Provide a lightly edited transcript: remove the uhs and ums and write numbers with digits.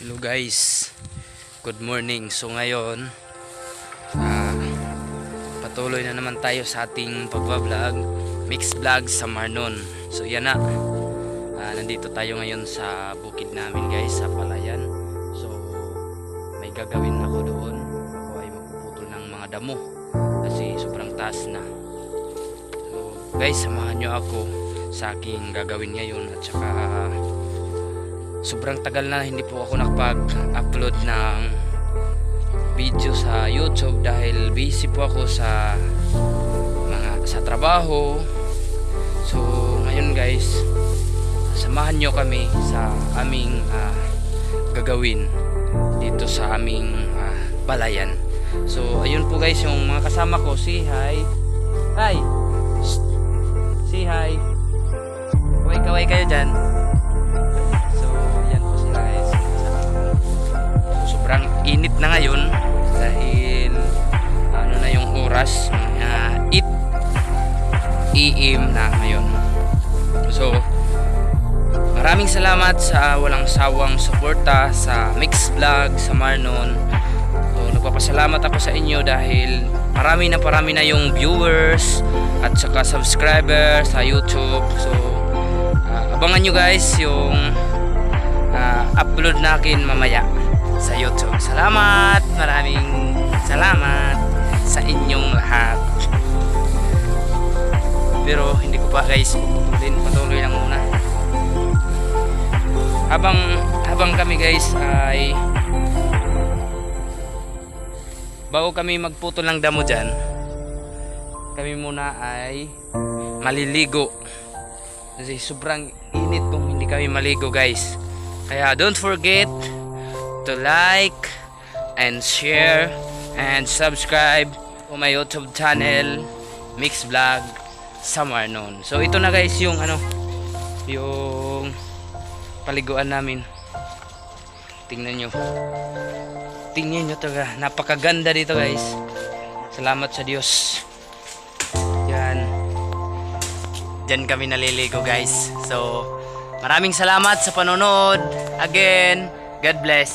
Hello guys, good morning. So ngayon ah, patuloy na naman tayo sa ating pagbablog, mix vlog sa Marnon. So yan na, nandito tayo ngayon sa bukid namin guys, sa Palayan. So may gagawin ako doon. Ako ay magpuputol ng mga damo kasi sobrang taas na. So guys, samahan nyo ako sa aking gagawin ngayon. At saka sobrang tagal na hindi po ako nakapag-upload ng video sa YouTube dahil busy po ako sa trabaho. So ngayon guys, samahan nyo kami sa aming gagawin dito sa aming palayan. So ayun po guys, yung mga kasama ko. Si hi. Hi. Si hi. Kaway-kaway kayo dyan. Sobrang init na ngayon dahil ano na yung oras, 8 AM na ngayon. So maraming salamat sa walang sawang suporta sa Mix Vlog sa Marnon. So nagpapasalamat ako sa inyo dahil parami na yung viewers at saka subscribers sa YouTube. So abangan nyo guys yung upload natin mamaya sa YouTube. Salamat, maraming salamat sa inyong lahat. Pero hindi ko pa guys puputulin, patuloy lang muna. Habang kami guys ay bago kami magputol ng damo dyan, kami muna ay maliligo kasi sobrang init kung hindi kami maligo guys. Kaya don't forget to like and share and subscribe to my YouTube channel Mix Vlog sa Marnon. So ito na guys yung yung paliguan namin. Tingnan nyo talaga, napakaganda dito guys. Salamat sa Diyos. Diyan kami naliligo guys. So maraming salamat sa panonood. Again, God bless.